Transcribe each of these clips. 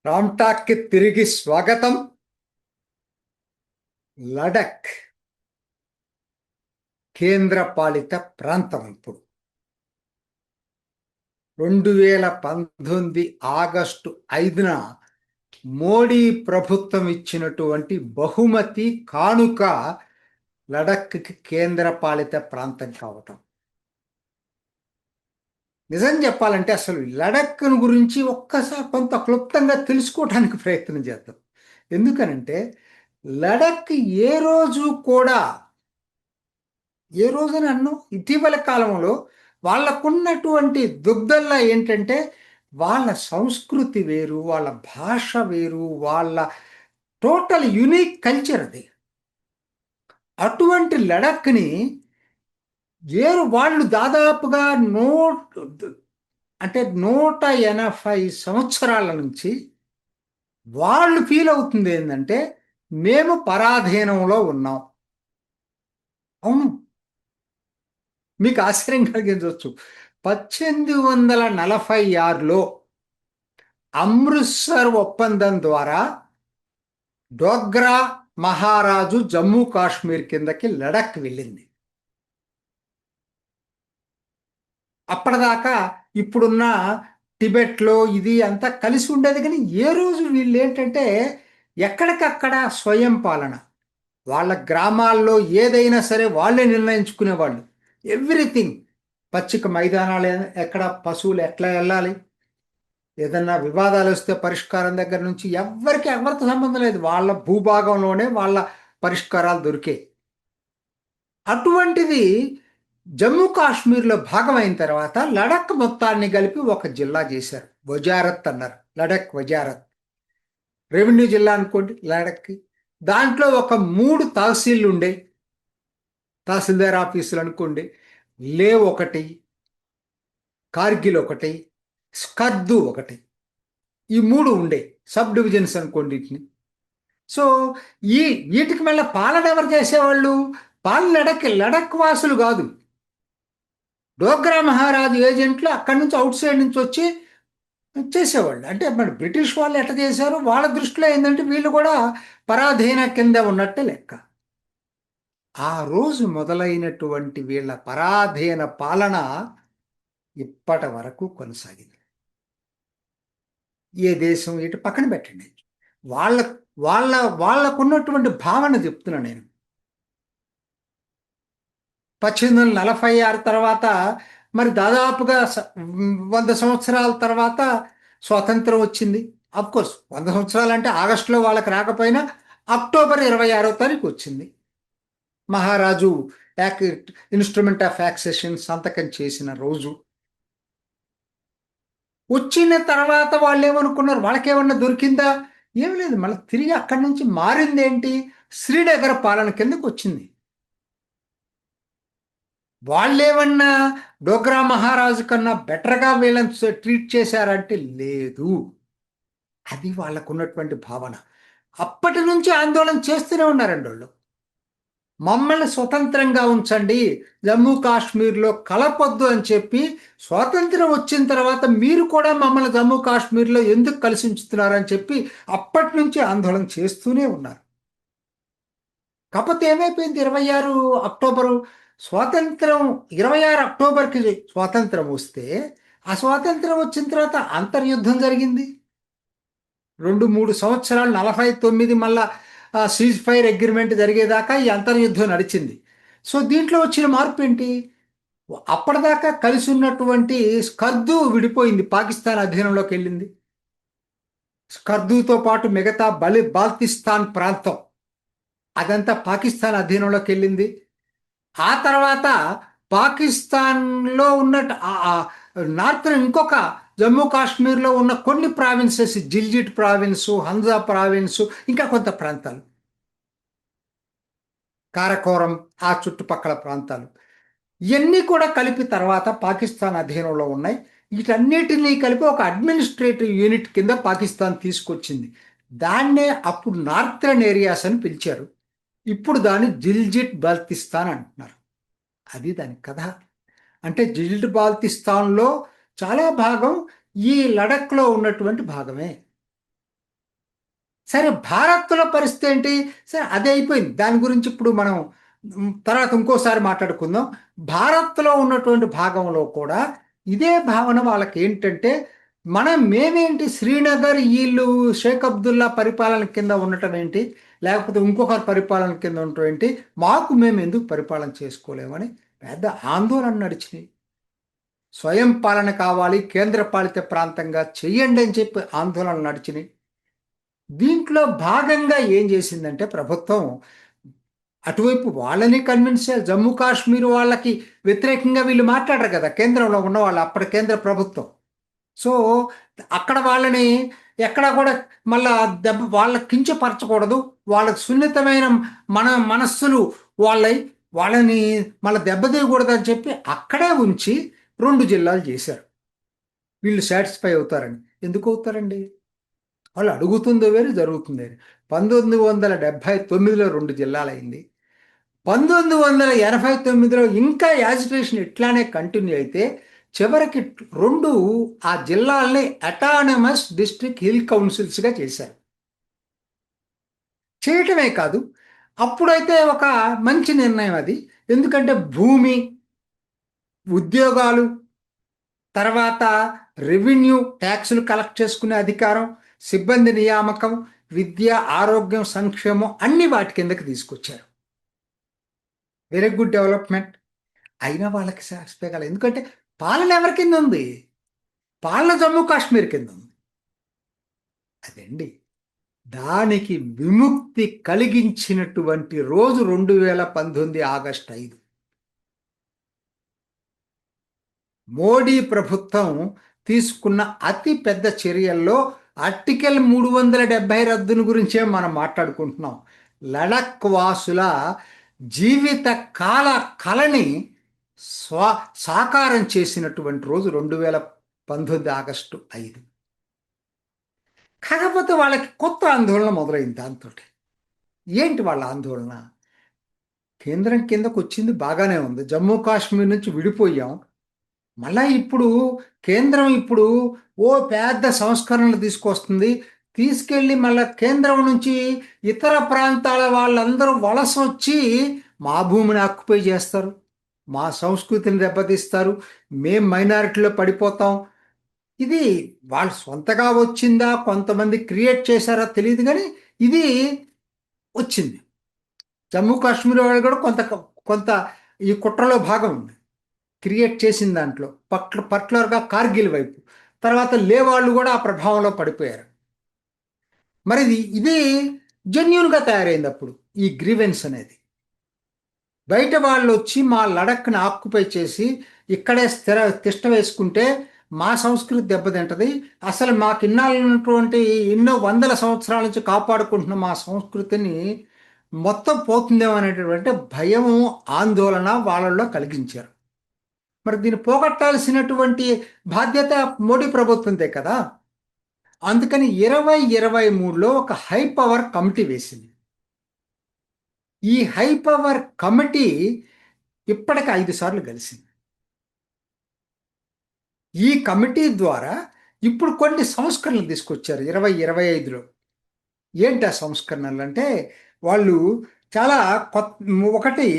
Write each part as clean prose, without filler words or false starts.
రామ్టాక్కి తిరిగి స్వాగతం. లడక్ కేంద్రపాలిత ప్రాంతం ఇప్పుడు 2019 ఆగస్టు 5న మోడీ ప్రభుత్వం ఇచ్చినటువంటి బహుమతి కానుక లడక్కి కేంద్రపాలిత ప్రాంతం కావటం. నిజం చెప్పాలంటే అసలు లడక్ గురించి ఒక్కసారి కొంత క్లుప్తంగా తెలుసుకోవడానికి ప్రయత్నం చేద్దాం. ఎందుకనంటే లడక్ ఏ రోజు కూడా ఏ రోజున అన్ను ఇటీవల కాలంలో వాళ్ళకున్నటువంటి దుగ్ధల్లా ఏంటంటే వాళ్ళ సంస్కృతి వేరు, వాళ్ళ భాష వేరు, వాళ్ళ టోటల్ యునిక్ కల్చర్ అది. అటువంటి లడఖ్ని వాళ్ళు దాదాపుగా అంటే 180 సంవత్సరాల నుంచి వాళ్ళు ఫీల్ అవుతుంది ఏంటంటే మేము పరాధీనంలో ఉన్నాం. అవును, మీకు ఆశ్చర్యం కలిగించవచ్చు. 1846లో అమృత్సర్ ఒప్పందం ద్వారా డోగ్రా మహారాజు జమ్మూ కాశ్మీర్ కిందకి లడక్ వెళ్ళింది. అప్పటిదాకా ఇప్పుడున్న టిబెట్లో ఇది అంతా కలిసి ఉండేది. కానీ ఏ రోజు వీళ్ళు ఏంటంటే ఎక్కడికక్కడ స్వయం పాలన, వాళ్ళ గ్రామాల్లో ఏదైనా సరే వాళ్ళే నిర్ణయించుకునేవాళ్ళు. ఎవ్రీథింగ్, పచ్చిక మైదానాలు ఎక్కడ, పశువులు ఎట్లా వెళ్ళాలి, ఏదన్నా వివాదాలు వస్తే పరిష్కారం దగ్గర నుంచి ఎవరితో సంబంధం లేదు. వాళ్ళ భూభాగంలోనే వాళ్ళ పరిష్కారాలు దొరికాయి. అటువంటిది జమ్మూ కాశ్మీర్లో భాగమైన తర్వాత లడక్ మొత్తాన్ని కలిపి ఒక జిల్లా చేశారు. వజారత్ అన్నారు, లడక్ వజారత్. రెవెన్యూ జిల్లా అనుకోండి లడక్కి. దాంట్లో ఒక 3 తహసీళ్ళు ఉండే, తహసీల్దార్ ఆఫీసులు అనుకోండి. లేవ్ ఒకటి, కార్గిల్ ఒకటి, స్కర్దు ఒకటి, ఈ 3 ఉండే సబ్ డివిజన్స్ అనుకోండి వీటిని. సో వీటికి మళ్ళీ పాలన ఎవరు చేసేవాళ్ళు? పాలన లడక్ వాసులు కాదు, డోగ్రా మహారాజు ఏజెంట్లు అక్కడి నుంచి అవుట్ సైడ్ నుంచి వచ్చి చేసేవాళ్ళు. అంటే మరి బ్రిటిష్ వాళ్ళు ఎట్లా చేశారు, వాళ్ళ దృష్టిలో ఏంటంటే వీళ్ళు కూడా పరాధీన కింద ఉన్నట్టే లెక్క. ఆ రోజు మొదలైనటువంటి వీళ్ళ పరాధీన పాలన ఇప్పటి వరకు కొనసాగింది. ఏ దేశం ఇటు పక్కన పెట్టండి, వాళ్ళ వాళ్ళ వాళ్ళకున్నటువంటి భావన చెప్తున్నా నేను. 1846 తర్వాత మరి దాదాపుగా 100 సంవత్సరాల తర్వాత స్వాతంత్రం వచ్చింది. కోర్స్ 100 సంవత్సరాలు అంటే ఆగస్టులో వాళ్ళకి రాకపోయినా అక్టోబర్ 26వ తారీఖు వచ్చింది. మహారాజు ఇన్స్ట్రుమెంట్ ఆఫ్ యాక్సెషన్ సంతకం చేసిన రోజు. వచ్చిన తర్వాత వాళ్ళు ఏమనుకున్నారు, వాళ్ళకేమన్నా దొరికిందా? ఏమి లేదు, మళ్ళీ తిరిగి అక్కడి నుంచి మారింది ఏంటి, శ్రీనగర పాలన కిందకు వచ్చింది. వాళ్ళేమన్నా డోగ్రా మహారాజు కన్నా బెటర్గా వీళ్ళని ట్రీట్ చేశారంటే లేదు. అది వాళ్ళకున్నటువంటి భావన. అప్పటి నుంచి ఆందోళన చేస్తూనే ఉన్నారండి వాళ్ళు. మమ్మల్ని స్వతంత్రంగా ఉంచండి, జమ్మూ కాశ్మీర్లో కలపొద్దు అని చెప్పి స్వాతంత్రం వచ్చిన తర్వాత మీరు కూడా మమ్మల్ని జమ్మూ కాశ్మీర్లో ఎందుకు కలిసి ఉంచుతున్నారని చెప్పి అప్పటి నుంచి ఆందోళన చేస్తూనే ఉన్నారు. కాకపోతే ఏమైపోయింది, 26 అక్టోబరు స్వాతంత్రం, 26 అక్టోబర్కి స్వాతంత్రం వస్తే ఆ స్వాతంత్రం వచ్చిన తర్వాత అంతర్యుద్ధం జరిగింది. 2-3 సంవత్సరాలు, 49 మళ్ళా సీజ్ ఫైర్ అగ్రిమెంట్ జరిగేదాకా ఈ అంతర్యుద్ధం నడిచింది. సో దీంట్లో వచ్చిన మార్పు ఏంటి, అప్పటిదాకా కలిసి ఉన్నటువంటి స్కర్దు విడిపోయింది, పాకిస్తాన్ అధీనంలోకి వెళ్ళింది. స్కర్దుతో పాటు మిగతా బాల్తిస్తాన్ ప్రాంతం అదంతా పాకిస్తాన్ అధీనంలోకి వెళ్ళింది. ఆ తర్వాత పాకిస్తాన్లో ఉన్న నార్త్ ఇంకొక జమ్మూ కాశ్మీర్లో ఉన్న కొన్ని ప్రావిన్సెస్, జిల్జిట్ ప్రావిన్సు, హంజా ప్రావిన్సు, ఇంకా కొంత ప్రాంతాలు, కారకోరం, ఆ చుట్టుపక్కల ప్రాంతాలు, ఇవన్నీ కూడా కలిపి తర్వాత పాకిస్తాన్ అధీనంలో ఉన్నాయి. వీటన్నిటినీ కలిపి ఒక అడ్మినిస్ట్రేటివ్ యూనిట్ కింద పాకిస్తాన్ తీసుకొచ్చింది. దాన్నే అప్పుడు నార్థర్న్ ఏరియాస్ అని పిలిచారు. ఇప్పుడు దాన్ని జిల్జిట్ బాల్తిస్తాన్ అంటున్నారు. అది దాని కథ. అంటే జిల్జిట్ బాల్తిస్తాన్లో చాలా భాగం ఈ లడఖ్లో ఉన్నటువంటి భాగమే. సరే భారత్లో పరిస్థితి ఏంటి? సరే అదే అయిపోయింది. దాని గురించి ఇప్పుడు మనం తర్వాత ఇంకోసారి మాట్లాడుకుందాం. భారత్లో ఉన్నటువంటి భాగంలో కూడా ఇదే భావన వాళ్ళకి ఏంటంటే, మేమేంటి శ్రీనగర్ వీళ్ళు షేక్ అబ్దుల్లా పరిపాలన కింద ఉండటం ఏంటి, లేకపోతే ఇంకొకరి పరిపాలన కింద ఉండటం ఏంటి, మాకు మేము ఎందుకు పరిపాలన చేసుకోలేమని పెద్ద ఆందోళన నడిచినాయి. స్వయం పాలన కావాలి, కేంద్ర పాలిత ప్రాంతంగా చెయ్యండి అని చెప్పి ఆందోళనలు నడిచినాయి. దీంట్లో భాగంగా ఏం చేసిందంటే ప్రభుత్వం అటువైపు వాళ్ళని కన్విన్స్ చేయాలి. జమ్మూ కాశ్మీర్ వాళ్ళకి వ్యతిరేకంగా వీళ్ళు మాట్లాడరు కదా, కేంద్రంలో ఉన్న వాళ్ళు, అప్పటి కేంద్ర ప్రభుత్వం. సో అక్కడ వాళ్ళని ఎక్కడా కూడా మళ్ళా వాళ్ళకి కించపరచకూడదు, వాళ్ళకి సున్నితమైన మనస్సులు వాళ్ళని మళ్ళీ దెబ్బతీయకూడదు అని చెప్పి అక్కడే ఉంచి 2 జిల్లాలు చేశారు. వీళ్ళు సాటిస్ఫై అవుతారని. ఎందుకు అవుతారండి? వాళ్ళు అడుగుతుందో వేరు, జరుగుతుంది వేరు. 1979లో 2 జిల్లాలైంది. 1989లో ఇంకా యాజిటేషన్ ఇట్లానే కంటిన్యూ అయితే చివరికి 2 ఆ జిల్లాల్ని అటానమస్ డిస్ట్రిక్ట్ హిల్ కౌన్సిల్స్గా చేశారు. చేయటమే కాదు, అప్పుడైతే ఒక మంచి నిర్ణయం అది. ఎందుకంటే భూమి, ఉద్యోగాలు, తర్వాత రెవెన్యూ ట్యాక్సులు కలెక్ట్ చేసుకునే అధికారం, సిబ్బంది నియామకం, విద్య, ఆరోగ్యం, సంక్షేమం అన్ని వాటి కిందకి తీసుకొచ్చారు. Very good development. అయినా వాళ్ళకి సాటిస్ఫై కాలేదు. ఎందుకంటే పాలన ఎవరి కింద ఉంది? పాలన జమ్మూ కాశ్మీర్ కింద ఉంది. అదండి దానికి విముక్తి కలిగించినటువంటి రోజు 2019 ఆగస్టు 5. మోడీ ప్రభుత్వం తీసుకున్న అతి పెద్ద చర్యల్లో ఆర్టికల్ 370 రద్దును గురించే మనం మాట్లాడుకుంటున్నాం. లడక్ వాసుల జీవిత కళని సాకారం చేసినటువంటి రోజు 2019 ఆగస్టు 5. కాకపోతే వాళ్ళకి కొత్త ఆందోళన మొదలైంది. దాంతో ఏంటి వాళ్ళ ఆందోళన? కేంద్రం కిందకు వచ్చింది బాగానే ఉంది, జమ్మూ కాశ్మీర్ నుంచి విడిపోయాం, మళ్ళా ఇప్పుడు కేంద్రం ఓ పెద్ద సంస్కరణలు తీసుకొస్తుంది, తీసుకెళ్ళి మళ్ళా కేంద్రం నుంచి ఇతర ప్రాంతాల వాళ్ళందరూ వలస వచ్చి మా భూమిని ఆక్యుపై చేస్తారు, మా సంస్కృతిని దెబ్బతీస్తారు, మేం మైనారిటీలో పడిపోతాం. ఇది వాళ్ళు సొంతగా వచ్చిందా, కొంతమంది క్రియేట్ చేశారా తెలియదు, కానీ ఇది వచ్చింది. జమ్మూ కాశ్మీర్ వాళ్ళు కూడా కొంత కొంత ఈ కుట్రలో భాగం ఉంది, క్రియేట్ చేసిన దాంట్లో. పర్టికులర్గా కార్గిల్ వైపు, తర్వాత లే వాళ్ళు కూడా ఆ ప్రభావంలో పడిపోయారు. మరి ఇది జెన్యున్గా తయారైంది అప్పుడు ఈ గ్రీవెన్స్ అనేది. బయట వాళ్ళు వచ్చి మా లడఖ్ని ఆక్యుపై చేసి ఇక్కడే తిష్ట వేసుకుంటే మా సంస్కృతి దెబ్బతింటది, అసలు మాకు ఇన్నాళ్ళున్నటువంటి ఎన్నో వందల సంవత్సరాల నుంచి కాపాడుకుంటున్న మా సంస్కృతిని మొత్తం పోతుందేమో అనేటటువంటి భయము, ఆందోళన వాళ్ళల్లో కలిగించారు. మరి దీన్ని పోగొట్టాల్సినటువంటి బాధ్యత మోడీ ప్రభుత్వందే కదా. అందుకని 2023లో ఒక హై పవర్ కమిటీ వేసింది. ఈ హై పవర్ కమిటీ ఇప్పటికి 5 సార్లు కలిసింది. ఈ కమిటీ ద్వారా ఇప్పుడు కొన్ని సంస్కరణలు తీసుకొచ్చారు 2025లో. ఏంటి ఆ సంస్కరణలు అంటే, వాళ్ళు చాలా ఒకటి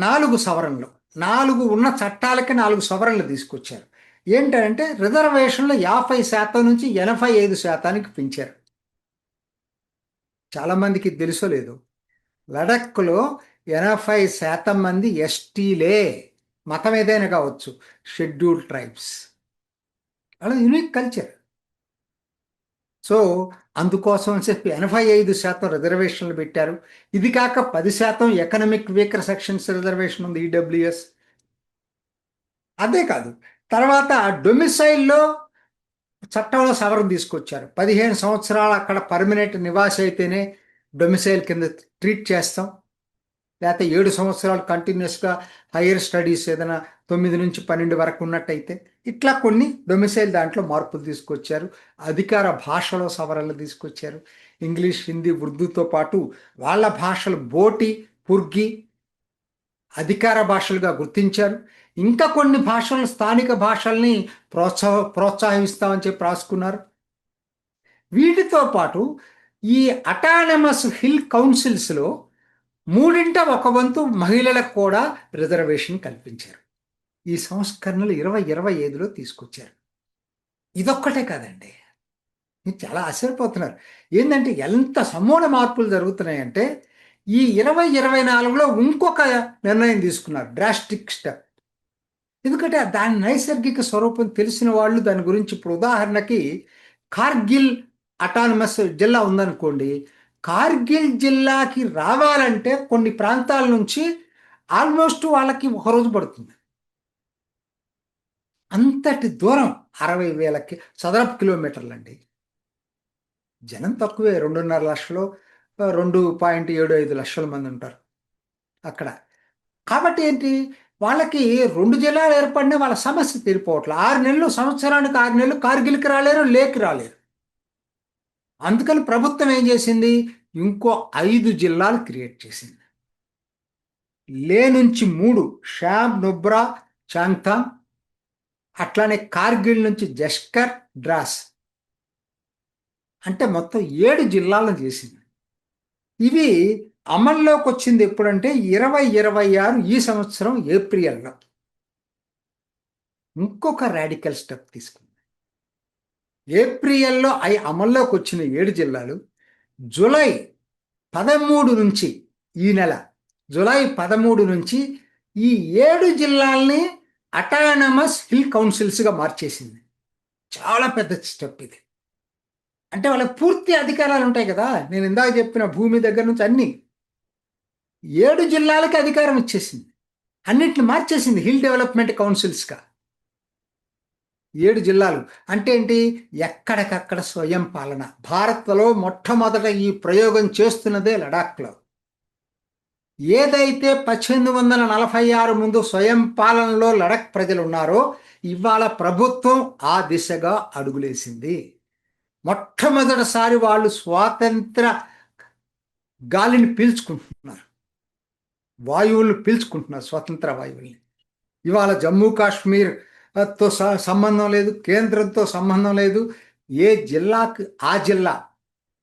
4 సవరణలు, 4 ఉన్న చట్టాలకి 4 సవరణలు తీసుకొచ్చారు. ఏంటంటే రిజర్వేషన్లు 50% నుంచి 85%కి పెంచారు. చాలామందికి తెలుసో లేదు, లడఖ్లో 80% మంది ఎస్టీలే, మతం ఏదైనా కావచ్చు, షెడ్యూల్డ్ ట్రైబ్స్, వాళ్ళ యూనిక్ కల్చర్. సో అందుకోసం అని చెప్పి 85% రిజర్వేషన్లు పెట్టారు. ఇది కాక 10% ఎకనామిక్ వీకర్ సెక్షన్స్ రిజర్వేషన్ ఉంది, ఈడబ్ల్యూఎస్. అదే కాదు, తర్వాత డొమిసైల్లో చట్టంలో సవరణ తీసుకొచ్చారు. 15 సంవత్సరాలు అక్కడ పర్మనెంట్ నివాసి అయితేనే డొమిసైల్ కింద ట్రీట్ చేస్తాం, లేకపోతే 7 సంవత్సరాలు కంటిన్యూస్గా హైయర్ స్టడీస్ ఏదైనా 9 నుంచి 12 వరకు ఉన్నట్టయితే, ఇట్లా కొన్ని డొమిసైల్ దాంట్లో మార్పులు తీసుకొచ్చారు. అధికార భాషలో సవరణలు తీసుకొచ్చారు. ఇంగ్లీష్, హిందీ, ఉర్దూతో పాటు వాళ్ళ భాషలు బోటి, పుర్గి అధికార భాషలుగా గుర్తించారు. ఇంకా కొన్ని భాషలు, స్థానిక భాషల్ని ప్రోత్సహిస్తామని చెప్పి రాసుకున్నారు. వీటితో పాటు ఈ అటానమస్ హిల్ కౌన్సిల్స్లో మూడింట ఒక వంతు మహిళలకు కూడా రిజర్వేషన్ కల్పించారు. ఈ సంస్కరణలు 2025లో తీసుకొచ్చారు. ఇదొక్కటే కాదండి, మీరు చాలా ఆశ్చర్యపోతున్నారు. ఏంటంటే ఎంత సమూల మార్పులు జరుగుతున్నాయంటే ఈ 2024లో ఇంకొక నిర్ణయం తీసుకున్నారు, డ్రాస్టిక్ స్టెప్. ఎందుకంటే దాని నైసర్గిక స్వరూపం తెలిసిన వాళ్ళు దాని గురించి, ఇప్పుడు ఉదాహరణకి కార్గిల్ అటానమస్ జిల్లా ఉందనుకోండి, కార్గిల్ జిల్లాకి రావాలంటే కొన్ని ప్రాంతాల నుంచి ఆల్మోస్ట్ వాళ్ళకి ఒక రోజు పడుతుంది. అంతటి దూరం, 60,000 చదరపు కిలోమీటర్లు అండి. జనం తక్కువే, 2.5 లక్షలు, 2.75 లక్షల మంది ఉంటారు అక్కడ. కాబట్టి ఏంటి, వాళ్ళకి 2 జిల్లాలు ఏర్పడినా వాళ్ళ సమస్య తీరిపోవట్లేదు. 6 నెలలు, సంవత్సరానికి 6 నెలలు కార్గిల్కి రాలేరు, లేకి రాలేరు. అందుకని ప్రభుత్వం ఏం చేసింది, ఇంకో 5 జిల్లాలు క్రియేట్ చేసింది. లే నుంచి 3, షామ్, నుబ్రా, చాంగ్థాంగ్, అట్లానే కార్గిల్ నుంచి జస్కర్, ద్రాస్, అంటే మొత్తం 7 జిల్లాలను చేసింది. ఇవి అమల్లోకి వచ్చింది ఎప్పుడంటే 2026 ఈ సంవత్సరం ఏప్రిల్లో. ఇంకొక రాడికల్ స్టెప్ తీసుకుంది. ఏప్రిల్లో అవి అమల్లోకి వచ్చిన 7 జిల్లాలు జూలై 13 నుంచి, ఈ నెల జూలై 13 నుంచి ఈ 7 జిల్లాల్ని అటానమస్ హిల్ కౌన్సిల్స్గా మార్చేసింది. చాలా పెద్ద స్టెప్ ఇది. అంటే వాళ్ళకి పూర్తి అధికారాలు ఉంటాయి కదా, నేను ఇందాక చెప్పిన భూమి దగ్గర నుంచి అన్ని 7 జిల్లాలకి అధికారం ఇచ్చేసింది. అన్నిటిని మార్చేసింది హిల్ డెవలప్మెంట్ కౌన్సిల్స్గా. 7 జిల్లాలు అంటే ఏంటి, ఎక్కడికక్కడ స్వయం పాలన. భారత్లో మొట్టమొదట ఈ ప్రయోగం చేస్తున్నదే లడాఖ్లో. ఏదైతే 1846 ముందు స్వయం పాలనలో లడాక్ ప్రజలు ఉన్నారో, ఇవాళ ప్రభుత్వం ఆ దిశగా అడుగులేసింది. మొట్టమొదటిసారి వాళ్ళు స్వాతంత్ర గాలిని పీల్చుకుంటున్నారు, వాయువులను పీల్చుకుంటున్నారు, స్వతంత్ర వాయువుల్ని. ఇవాళ జమ్మూ కాశ్మీర్ తో సంబంధం లేదు, కేంద్రంతో సంబంధం లేదు. ఏ జిల్లాకు ఆ జిల్లా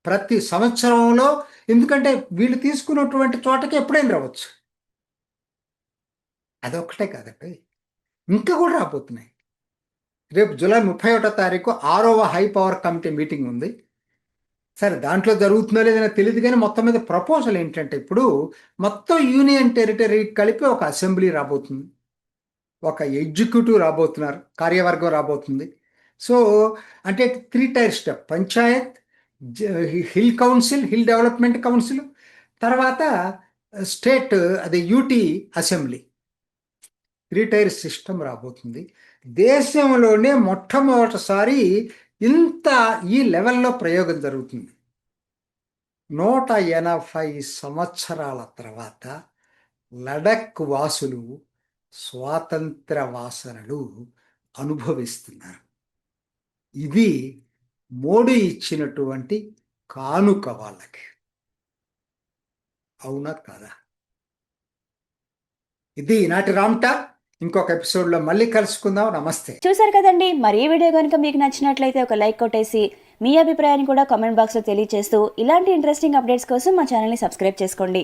ప్రతి సంవత్సరంలో, ఎందుకంటే వీళ్ళు తీసుకున్నటువంటి చోటకి ఎప్పుడైనా రావచ్చు. అదొక్కటే కాదండి, ఇంకా కూడా రాబోతున్నాయి. రేపు జూలై 31వ తారీఖు 6వ హై పవర్ కమిటీ మీటింగ్ ఉంది. సరే, దాంట్లో జరుగుతుందో లేదో తెలియదు, కానీ మొత్తం మీద ప్రపోజల్ ఏంటంటే ఇప్పుడు మొత్తం యూనియన్ టెరిటరీ కలిపి ఒక అసెంబ్లీ రాబోతుంది, ఒక ఎగ్జిక్యూటివ్ రాబోతున్నారు, కార్యవర్గం రాబోతుంది. సో అంటే 3 tier step: panchayat, hill council, hill development council, తర్వాత స్టేట్, అదే యూటీ అసెంబ్లీ. 3 టైర్ సిస్టమ్ రాబోతుంది. దేశంలోనే మొట్టమొదటిసారి ఇంత ఈ లెవెల్లో ప్రయోగం జరుగుతుంది. 180 సంవత్సరాల తర్వాత లడక్ వాసులు స్వాతంత్ర వాసనలు అనుభవిస్తున్నారు. ఇది మోడీ ఇచ్చినటువంటి కానుక వాళ్ళకి. అవునా కాదా? ఇది ఈనాటి రామ్ టాక్. ఇంకొక ఎపిసోడ్లో మళ్ళీ కలుసుకుందాం. నమస్తే. చూసారు కదండి, మరి ఈ వీడియో కనుక మీకు నచ్చినట్లయితే ఒక లైక్ కొట్టేసి మీ అభిప్రాయాన్ని కూడా కామెంట్ బాక్స్లో తెలియజేస్తూ ఇలాంటి ఇంట్రెస్టింగ్ అప్డేట్స్ కోసం మా ఛానల్ని సబ్స్క్రైబ్ చేసుకోండి.